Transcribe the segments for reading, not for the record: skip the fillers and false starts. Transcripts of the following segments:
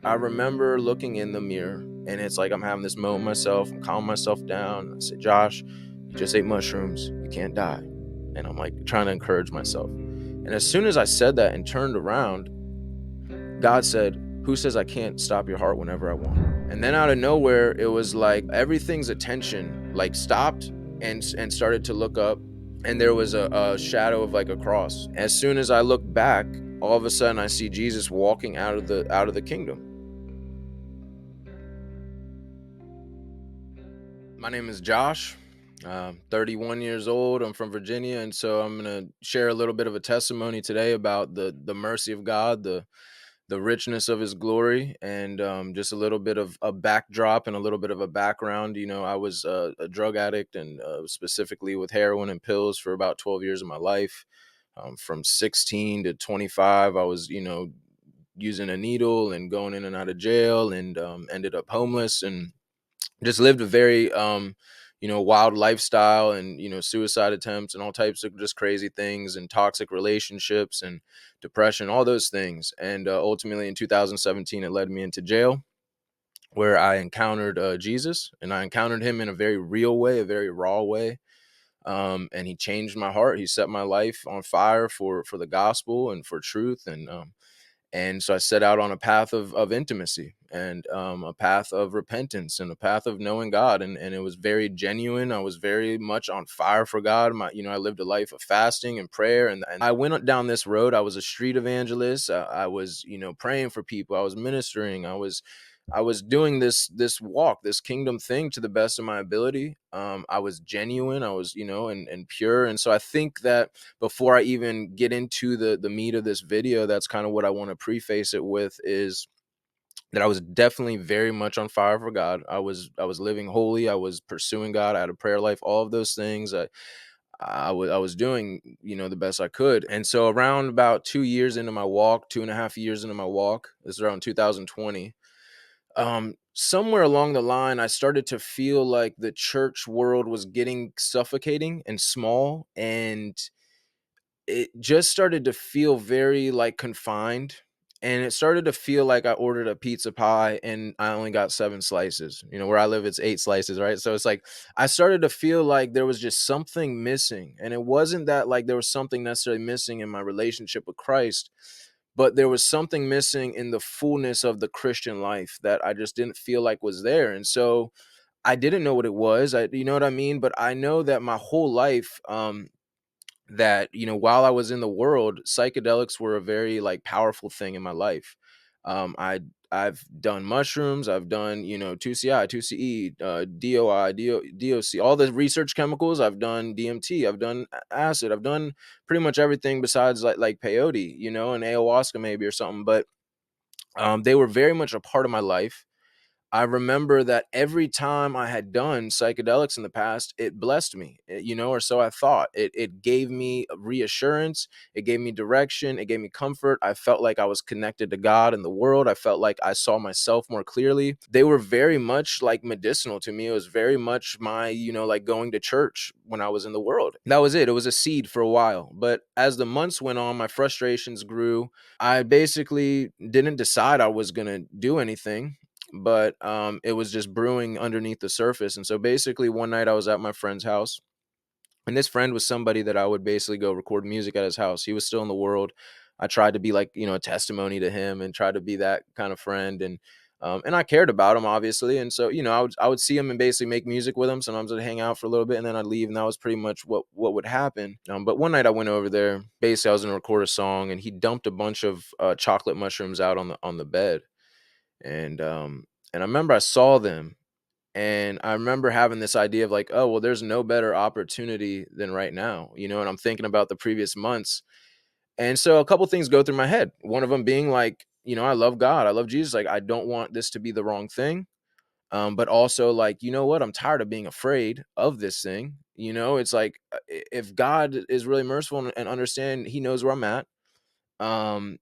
I remember looking in the mirror, and it's like I'm having this moment myself. I'm calming myself down. I said, Josh, you just ate mushrooms. You can't die. And I'm like trying to encourage myself. And as soon as I said that and turned around, God said, who says I can't stop your heart whenever I want? And then out of nowhere, it was like everything's attention like stopped and started to look up. And there was a shadow of like a cross. As soon as I looked back, all of a sudden I see Jesus walking out of the kingdom. My name is Josh. 31 years old. I'm from Virginia, and so I'm gonna share a little bit of a testimony today about the mercy of God, the richness of His glory, and just a little bit of a backdrop and a little bit of a background. I was a drug addict, and specifically with heroin and pills for about 12 years of my life. From 16 to 25, I was using a needle and going in and out of jail, and ended up homeless and just lived a very wild lifestyle, and suicide attempts and all types of just crazy things, and toxic relationships and depression, all those things. And ultimately in 2017 it led me into jail, where I encountered Jesus, and I encountered him in a very real way, a very raw way. And he changed my heart. He set my life on fire for the gospel and for truth. And so I set out on a path of intimacy, and a path of repentance, and a path of knowing God. And it was very genuine. I was very much on fire for God. I lived a life of fasting and prayer. And I went down this road. I was a street evangelist. I was, praying for people. I was ministering. I was doing this walk, this kingdom thing to the best of my ability. I was genuine. I was, and pure. And so I think that before I even get into the meat of this video, that's kind of what I want to preface it with, is that I was definitely very much on fire for God. I was living holy. I was pursuing God. I had a prayer life, all of those things. I was doing, the best I could. And so around about 2 years into my walk, 2.5 years into my walk, this is around 2020, somewhere along the line, I started to feel like the church world was getting suffocating and small, and it just started to feel very like confined. And it started to feel like I ordered a pizza pie and I only got 7 slices. Where I live, it's 8 slices, right? So it's like I started to feel like there was just something missing. And it wasn't that like there was something necessarily missing in my relationship with Christ, but there was something missing in the fullness of the Christian life that I just didn't feel like was there. And so I didn't know what it was. You know what I mean? But I know that my whole life, that while I was in the world, psychedelics were a very like powerful thing in my life. I've done mushrooms, I've done 2CI, 2CE, DOI, DOC, all the research chemicals. I've done DMT, I've done acid, I've done pretty much everything besides like peyote, and ayahuasca maybe or something. But they were very much a part of my life. I remember that every time I had done psychedelics in the past, it blessed me, or so I thought. It gave me reassurance, it gave me direction, it gave me comfort. I felt like I was connected to God and the world. I felt like I saw myself more clearly. They were very much like medicinal to me. It was very much my, like going to church when I was in the world. That was it. It was a seed for a while. But as the months went on, my frustrations grew. I basically didn't decide I was going to do anything, but it was just brewing underneath the surface. And so basically one night I was at my friend's house, and this friend was somebody that I would basically go record music at his house. He was still in the world. I tried to be like, a testimony to him, and try to be that kind of friend. And I cared about him, obviously. And so, I would see him and basically make music with him. Sometimes I'd hang out for a little bit and then I'd leave. And that was pretty much what would happen. But one night I went over there, basically I was going to record a song, and he dumped a bunch of chocolate mushrooms out on the bed. And I remember I saw them, and I remember having this idea of like, oh, well, there's no better opportunity than right now, and I'm thinking about the previous months. And so a couple things go through my head. One of them being like, I love God, I love Jesus. Like, I don't want this to be the wrong thing. But also like, you know what? I'm tired of being afraid of this thing. It's like, if God is really merciful and understand, he knows where I'm at. Um,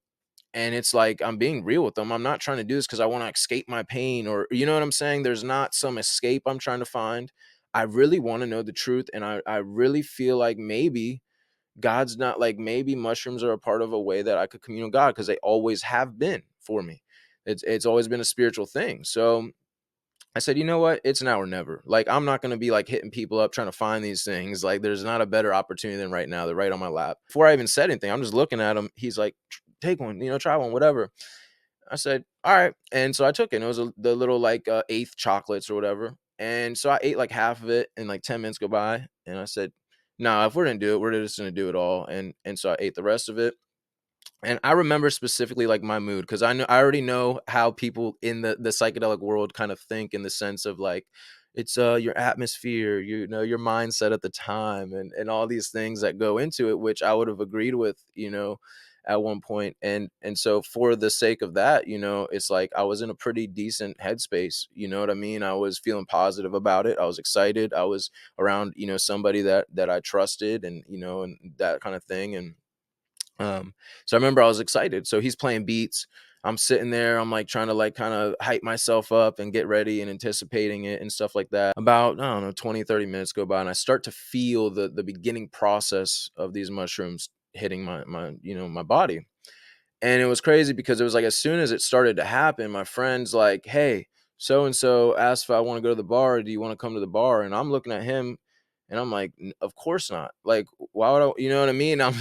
and it's like, I'm being real with them. I'm not trying to do this because I want to escape my pain, or you know what I'm saying? There's not some escape I'm trying to find. I really want to know the truth. And I really feel like maybe God's not, like, maybe mushrooms are a part of a way that I could commune with God, because they always have been for me. It's always been a spiritual thing. So I said, you know what? It's now or never. Like, I'm not going to be like hitting people up trying to find these things. Like, there's not a better opportunity than right now. They're right on my lap. Before I even said anything, I'm just looking at him. He's like, take one, try one, whatever. I said, all right. And so I took it. And it was the little like eighth chocolates or whatever. And so I ate like half of it, and like 10 minutes go by. And I said, no, if we're going to do it, we're just going to do it all. And so I ate the rest of it. And I remember specifically like my mood, because I already know how people in the psychedelic world kind of think, in the sense of like, it's your atmosphere, your mindset at the time, and all these things that go into it, which I would have agreed with, at one point. And so for the sake of that, it's like I was in a pretty decent headspace. You know what I mean? I was feeling positive about it. I was excited. I was around, somebody that I trusted, and that kind of thing. And so I remember I was excited. So he's playing beats. I'm sitting there. I'm like trying to like kind of hype myself up and get ready and anticipating it and stuff like that. About, I don't know, 20, 30 minutes go by, and I start to feel the beginning process of these mushrooms hitting my body. And it was crazy because it was like, as soon as it started to happen, my friend's like, hey, so and so asked if I want to go to the bar. Do you want to come to the bar? And I'm looking at him, and I'm like, of course not. Like, why would I, you know what I mean? I'm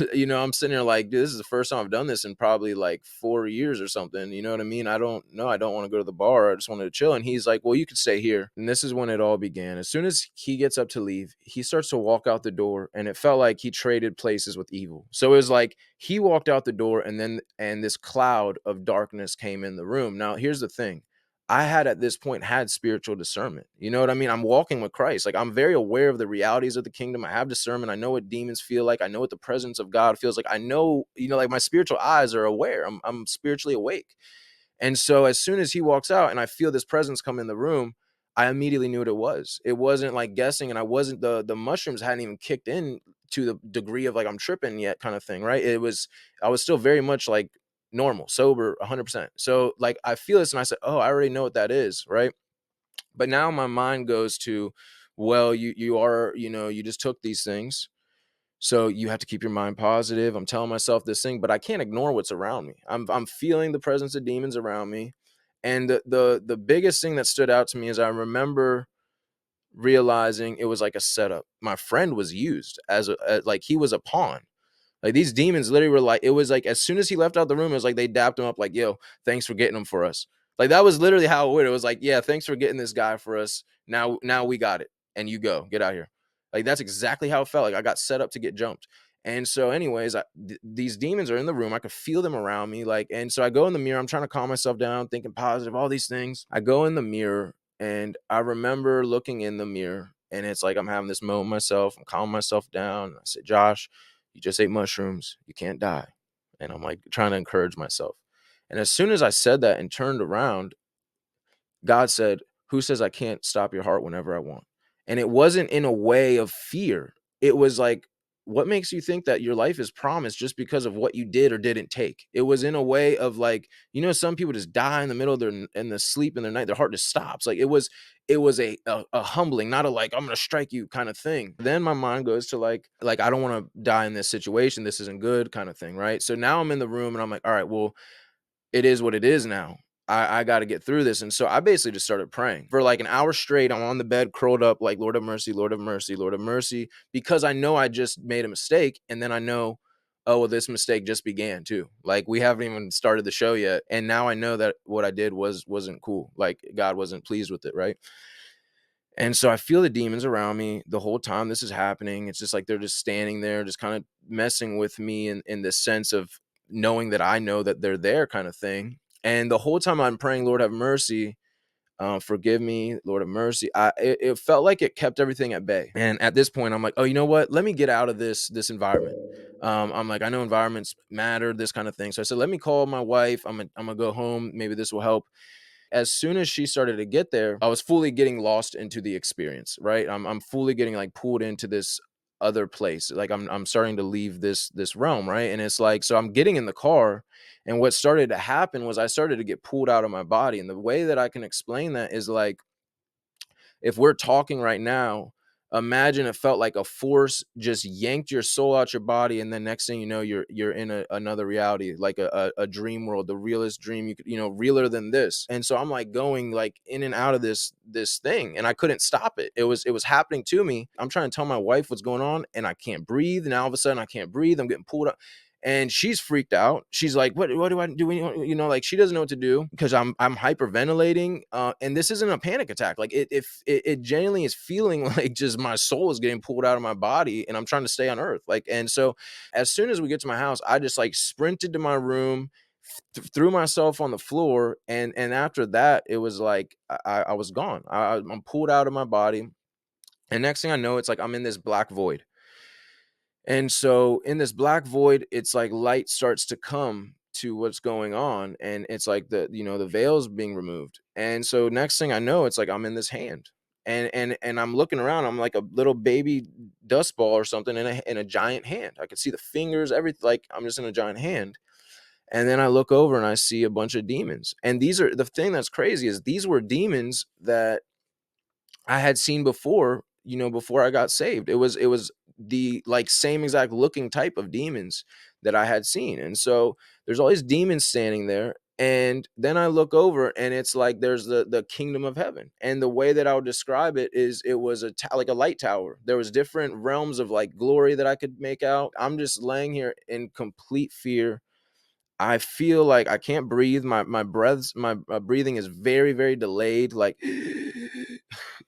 sitting here like, dude, this is the first time I've done this in probably like 4 years or something. You know what I mean? I don't know. I don't want to go to the bar. I just wanted to chill. And he's like, well, you could stay here. And this is when it all began. As soon as he gets up to leave, he starts to walk out the door, and it felt like he traded places with evil. So it was like he walked out the door, and this cloud of darkness came in the room. Now, here's the thing. I had at this point had spiritual discernment. You know what I mean? I'm walking with Christ. Like, I'm very aware of the realities of the kingdom. I have discernment. I know what demons feel like. I know what the presence of God feels like. I know, like my spiritual eyes are aware. I'm spiritually awake. And so as soon as he walks out and I feel this presence come in the room, I immediately knew what it was. It wasn't like guessing, and I wasn't the mushrooms hadn't even kicked in to the degree of like I'm tripping yet kind of thing, right? I was still very much like normal, sober, 100%. So like I feel this, and I said, "Oh, I already know what that is," right? But now my mind goes to, well, you are, you just took these things. So you have to keep your mind positive. I'm telling myself this thing, but I can't ignore what's around me. I'm feeling the presence of demons around me. And the biggest thing that stood out to me is I remember realizing it was like a setup. My friend was used like he was a pawn. Like, these demons literally were like, it was like as soon as he left out the room, it was like they dapped him up like, yo, thanks for getting him for us. Like, that was literally how it went. It was like, yeah, thanks for getting this guy for us. Now we got it. And you get out here. Like, that's exactly how it felt. Like, I got set up to get jumped. And so, anyways, these demons are in the room. I could feel them around me. Like, and so I go in the mirror. I'm trying to calm myself down, thinking positive, all these things. I go in the mirror, and I remember looking in the mirror, and it's like I'm having this moment myself. I'm calming myself down. I said, Josh, you just ate mushrooms. You can't die. And I'm like trying to encourage myself. And as soon as I said that and turned around, God said, who says I can't stop your heart whenever I want? And it wasn't in a way of fear. It was like, what makes you think that your life is promised just because of what you did or didn't take? It was in a way of like, some people just die in the middle of in the sleep in their night. Their heart just stops. Like, it was a humbling, not a like, I'm gonna strike you kind of thing. Then my mind goes to like I don't want to die in this situation. This isn't good kind of thing, right? So now I'm in the room, and I'm like, all right, well, it is what it is now. I got to get through this. And so I basically just started praying for like an hour straight. I'm on the bed, curled up, like, Lord have mercy, Lord have mercy, Lord have mercy, because I know I just made a mistake. And then I know, oh, well, this mistake just began too. Like, we haven't even started the show yet. And now I know that what I did wasn't cool. Like, God wasn't pleased with it, right? And so I feel the demons around me the whole time this is happening. It's just like they're just standing there, just kind of messing with me in the sense of knowing that I know that they're there kind of thing. And the whole time I'm praying, Lord have mercy, forgive me, Lord have mercy. It felt like it kept everything at bay. And at this point, I'm like, oh, you know what? Let me get out of this environment. I'm like, I know environments matter, this kind of thing. So I said, let me call my wife. I'm gonna go home. Maybe this will help. As soon as she started to get there, I was fully getting lost into the experience, right? I'm fully getting like pulled into this other place. Like, I'm starting to leave this realm, right? And it's like, so I'm getting in the car, and what started to happen was I started to get pulled out of my body. And the way that I can explain that is like, if we're talking right now, imagine it felt like a force just yanked your soul out your body, and then next thing you know, you're in another reality, like a dream world, the realest dream you could, realer than this. And so I'm like going like in and out of this thing, and I couldn't stop it. It was happening to me. I'm trying to tell my wife what's going on, and I can't breathe. And all of a sudden I can't breathe. I'm getting pulled up. And she's freaked out. She's like, what do I do? Like she doesn't know what to do because I'm hyperventilating. And this isn't a panic attack. Like it genuinely is feeling like just my soul is getting pulled out of my body, and I'm trying to stay on earth. Like, and so as soon as we get to my house, I just like sprinted to my room, threw myself on the floor. And after that, it was like I was gone. I'm pulled out of my body. And next thing I know, it's like I'm in this black void. And so in this black void, it's like light starts to come to what's going on. And it's like the veil's being removed. And so next thing I know, it's like I'm in this hand. And I'm looking around. I'm like a little baby dust ball or something in a giant hand. I could see the fingers, everything. Like I'm just in a giant hand. And then I look over and I see a bunch of demons. And these are the thing that's crazy is these were demons that I had seen before, before I got saved. It was the like same exact looking type of demons that I had seen. And so there's all these demons standing there. And then I look over and it's like there's the kingdom of heaven. And the way that I would describe it is it was like a light tower. There was different realms of like glory that I could make out. I'm just laying here in complete fear. I feel like I can't breathe. My breathing is very, very delayed. Like,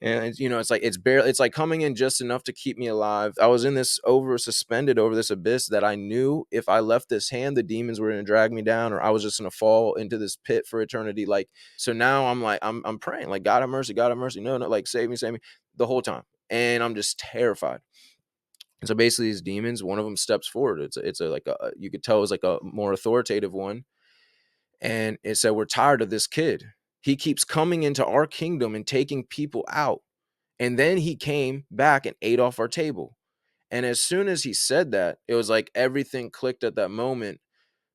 and it's like it's like coming in just enough to keep me alive. I was in this suspended over this abyss that I knew if I left this hand, the demons were going to drag me down, or I was just going to fall into this pit for eternity. Like, so now I'm like, I'm praying, like, God have mercy, God have mercy. No, like save me the whole time. And I'm just terrified. And so basically these demons, one of them steps forward. It's like you could tell it was like a more authoritative one. And it said, we're tired of this kid. He keeps coming into our kingdom and taking people out. And then he came back and ate off our table. And as soon as he said that, it was like everything clicked at that moment,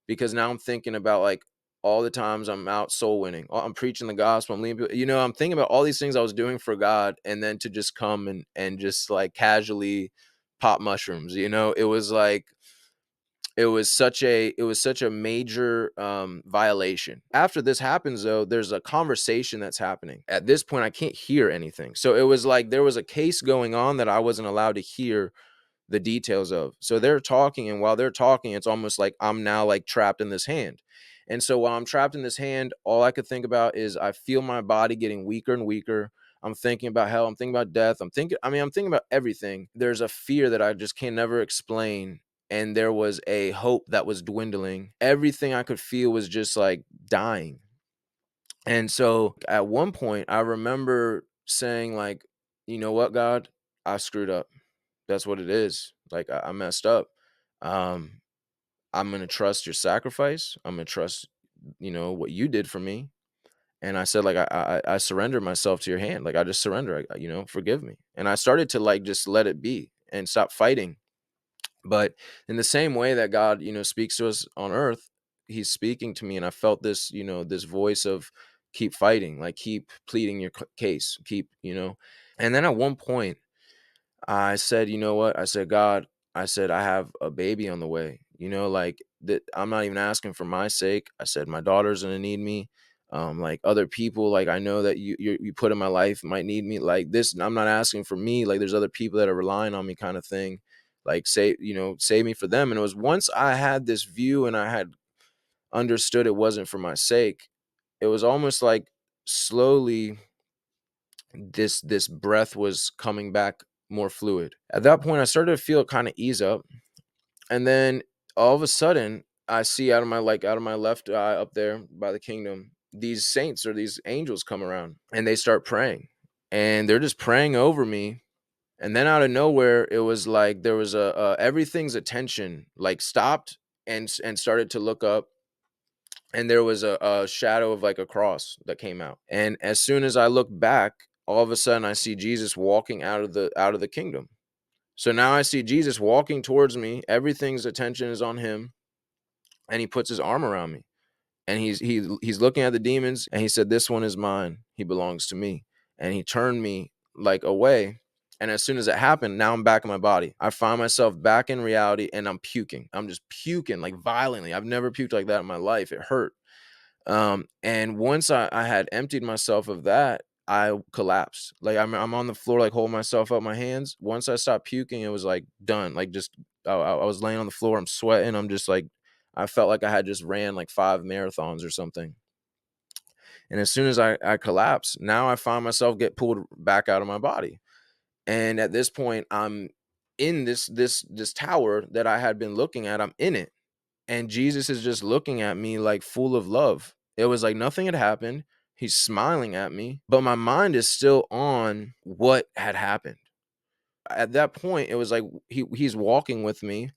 because now I'm thinking about like all the times I'm out soul winning. I'm preaching the gospel. I'm leading people, I'm thinking about all these things I was doing for God, and then to just come and just like casually pop mushrooms, it was like it was such a major violation. After this happens though, there's a conversation that's happening. At this point I can't hear anything, so it was like there was a case going on that I wasn't allowed to hear the details of. So they're talking, and while they're talking, it's almost like I'm now like trapped in this hand. And so while I'm trapped in this hand, all I could think about is I feel my body getting weaker and weaker. I'm thinking about hell. I'm thinking about death. I'm thinking about everything. There's a fear that I just can never explain. And there was a hope that was dwindling. Everything I could feel was just like dying. And so at one point, I remember saying, like, you know what, God, I screwed up. That's what it is. Like, I messed up. Um, I'm going to trust your sacrifice. I'm going to trust, what you did for me. And I said, like, I surrender myself to your hand. Like, I just surrender, forgive me. And I started to like, just let it be and stop fighting. But in the same way that God, speaks to us on earth, he's speaking to me. And I felt this, this voice of keep fighting, like keep pleading your case, And then at one point I said, you know what? I said, God, I said, I have a baby on the way, like that. I'm not even asking for my sake. I said, my daughter's going to need me. Like other people, like I know that you put in my life might need me like this. I'm not asking for me. Like there's other people that are relying on me, kind of thing. Like save me for them. And it was once I had this view and I had understood it wasn't for my sake, it was almost like slowly this breath was coming back more fluid. At that point, I started to feel it kind of ease up. And then all of a sudden, I see out of my left eye up there by the kingdom, these saints or these angels come around and they start praying. And they're just praying over me. And then out of nowhere, it was like there was everything's attention like stopped and started to look up. And there was a shadow of like a cross that came out. And as soon as I look back, all of a sudden I see Jesus walking out of the kingdom. So now I see Jesus walking towards me. Everything's attention is on him, and he puts his arm around me. And he's looking at the demons, and he said, "This one is mine. He belongs to me." And he turned me like away. And as soon as it happened, now I'm back in my body. I find myself back in reality and I'm puking. I'm just puking like violently. I've never puked like that in my life. It hurt. And once I had emptied myself of that, I collapsed. Like I'm on the floor, like holding myself up my hands. Once I stopped puking, it was like done. Like just I was laying on the floor. I'm sweating. I'm just like I felt like I had just ran like 5 marathons or something. And as soon as I collapsed, now I find myself get pulled back out of my body. And at this point, I'm in this tower that I had been looking at. I'm in it. And Jesus is just looking at me like full of love. It was like nothing had happened. He's smiling at me, but my mind is still on what had happened. At that point, it was like he's walking with me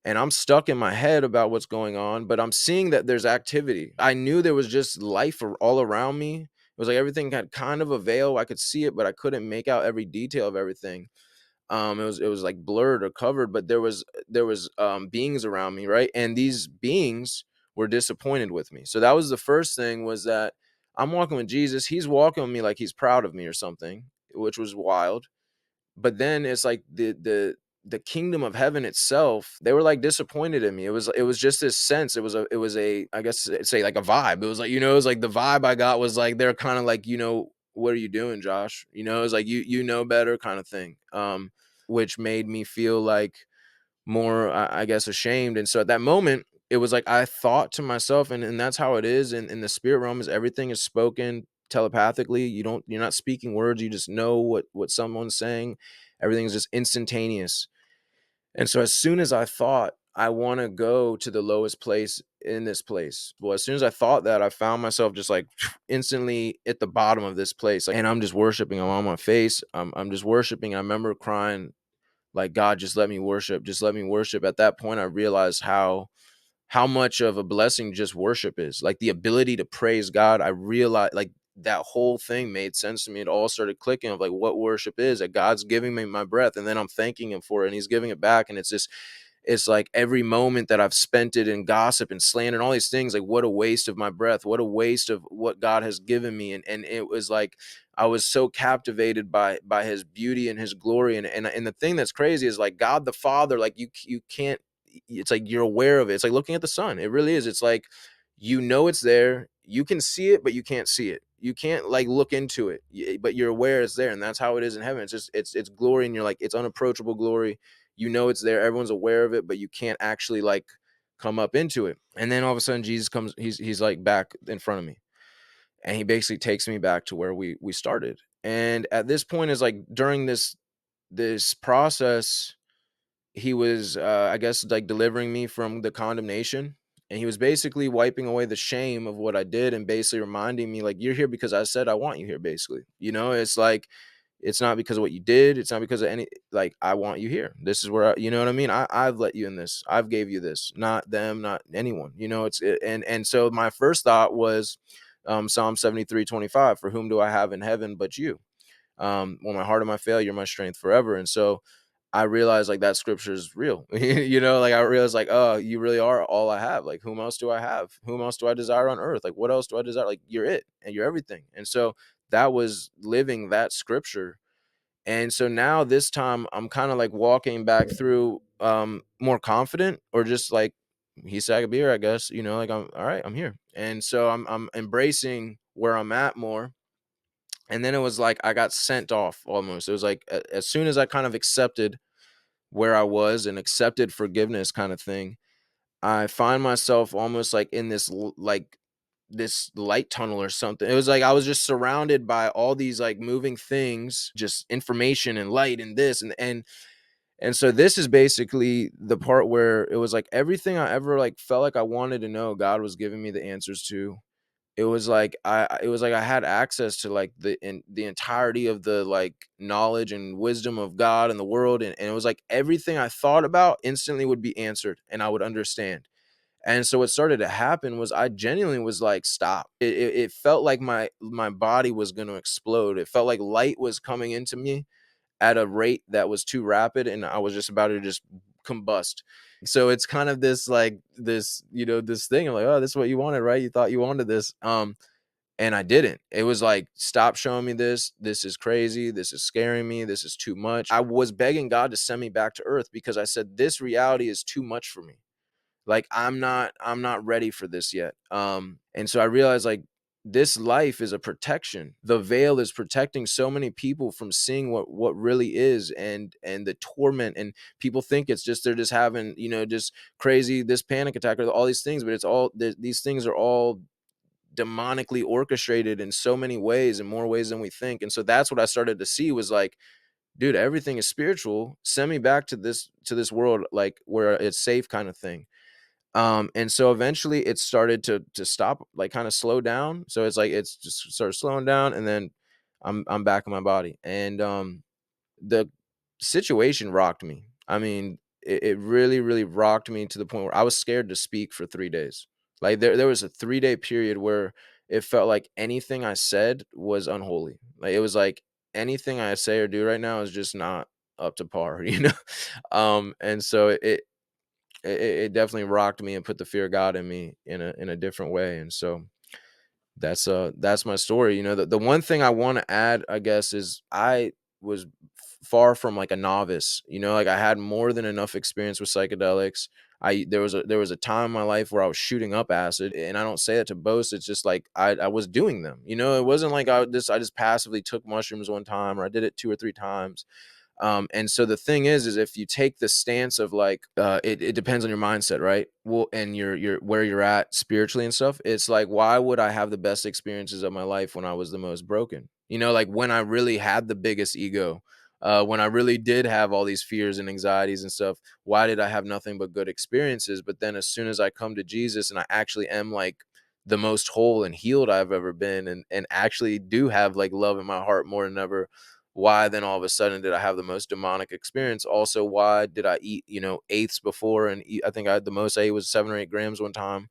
and I'm stuck in my head about what's going on, but I'm seeing that there's activity. I knew there was just life all around me. It was like everything had kind of a veil. I could see it, but I couldn't make out every detail of everything. It was like blurred or covered, but there was beings around me, right? And these beings were disappointed with me. So that was the first thing, was that I'm walking with Jesus. He's walking with me like he's proud of me or something, which was wild. But then it's like the kingdom of heaven itself, they were like disappointed in me. It was just this sense. It was a I guess say like a vibe. It was like, it was like the vibe I got was like they're kind of like, what are you doing, Josh? It's like you know better kind of thing. Which made me feel like more, I guess, ashamed. And so at that moment, it was like I thought to myself, and that's how it is in the spirit realm, is everything is spoken telepathically. You're not speaking words, you just know what someone's saying. Everything's just instantaneous. And so as soon as I thought I want to go to the lowest place in this place, well, as soon as I thought that, I found myself just like instantly at the bottom of this place, like, and I'm just worshiping. I'm on my face. I'm just worshiping. I remember crying like, God, just let me worship. Just let me worship. At that point, I realized how much of a blessing just worship is. Like the ability to praise God. I realized like that whole thing made sense to me. It all started clicking of like what worship is, that God's giving me my breath and then I'm thanking him for it and he's giving it back. And it's like every moment that I've spent it in gossip and slander and all these things, like what a waste of my breath, what a waste of what God has given me. And it was like I was so captivated by his beauty and his glory. And the thing that's crazy is like God the Father, like you can't, it's like you're aware of it. It's like looking at the sun. It really is. It's like it's there. You can see it, but you can't see it. You can't like look into it, but you're aware it's there. And that's how it is in heaven. It's just it's glory, and you're like, it's unapproachable glory. It's there, everyone's aware of it, but you can't actually like come up into it. And then all of a sudden Jesus comes, he's like back in front of me, and he basically takes me back to where we started. And at this point is like during this process, he was I guess like delivering me from the condemnation, and he was basically wiping away the shame of what I did and basically reminding me like, you're here because I said I want you here. Basically, it's like, it's not because of what you did. It's not because of any, like, I want you here. This is where you know what I mean? I've let you in this. I've gave you this, not them, not anyone, and so my first thought was Psalm 73:25, for whom do I have in heaven but you? When my heart and my failure, my strength forever. And so I realized like that scripture is real. Like I realized like, oh, you really are all I have. Like, whom else do I have? Whom else do I desire on earth? Like, what else do I desire? Like, you're it and you're everything. And so that was living that scripture. And so now this time I'm kind of like walking back through more confident, or just like, he said I could be here, I guess, like, I'm all right, I'm here. And so I'm embracing where I'm at more. And then it was like I got sent off almost. It was like as soon as I kind of accepted where I was and accepted forgiveness kind of thing, I find myself almost like in like this light tunnel or something. It was like I was just surrounded by all these like moving things, just information and light and this and so this is basically the part where it was like everything I ever like felt like I wanted to know, God was giving me the answers to. It was like I had access to like the entirety of the like knowledge and wisdom of God and the world, and it was like everything I thought about instantly would be answered and I would understand. And so what started to happen was I genuinely was like, stop. It felt like my body was going to explode. It felt like light was coming into me at a rate that was too rapid, and I was just about to just combust. So it's kind of this like this thing. I'm like, oh, this is what you wanted, right? You thought you wanted this. And I didn't. It was like, stop showing me this. This is crazy. This is scaring me. This is too much. I was begging God to send me back to earth because I said, this reality is too much for me. Like, I'm not ready for this yet. And so I realized, like, this life is a protection. The veil is protecting so many people from seeing what really is, and the torment. And people think it's just, they're just having, just crazy, this panic attack or all these things, but it's all, these things are all demonically orchestrated in so many ways, in more ways than we think. And so that's what I started to see, was like, dude, everything is spiritual. Send me back to this world, like, where it's safe, kind of thing. And so eventually it started to stop, like, kind of slow down. So it's like, it's just started slowing down, and then I'm back in my body. And the situation rocked me. I mean, it really, really rocked me to the point where I was scared to speak for 3 days. Like, there was a 3-day period where it felt like anything I said was unholy. Like, it was like, anything I say or do right now is just not up to par, you know? And so it definitely rocked me and put the fear of God in me in a different way. And so that's my story. The one thing I want to add, I guess, is I was far from like a novice. Like, I had more than enough experience with psychedelics. There was a time in my life where I was shooting up acid, and I don't say it to boast. It's just like, I was doing them. It wasn't like I just passively took mushrooms one time, or I did it 2 or 3 times. And so the thing is if you take the stance of like, it depends on your mindset, right? Well, and your where you're at spiritually and stuff. It's like, why would I have the best experiences of my life when I was the most broken? Like, when I really had the biggest ego, when I really did have all these fears and anxieties and stuff. Why did I have nothing but good experiences? But then as soon as I come to Jesus and I actually am like the most whole and healed I've ever been, and actually do have like love in my heart more than ever, why then all of a sudden did I have the most demonic experience? Also, why did I eat, eighths before? And I think I had the most I ate was 7 or 8 grams one time.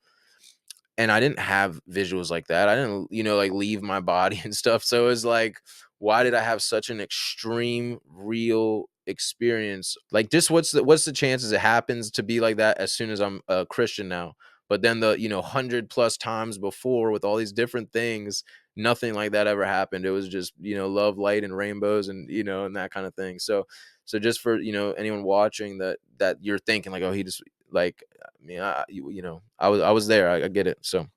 And I didn't have visuals like that. I didn't, like, leave my body and stuff. So it was like, why did I have such an extreme real experience? Like, just what's the chances it happens to be like that as soon as I'm a Christian now? But then the 100 plus times before, with all these different things, nothing like that ever happened. It was just, love, light, and rainbows, and that kind of thing. So just for, anyone watching, that you're thinking like, oh, he just, like, I mean, I was there. I get it. So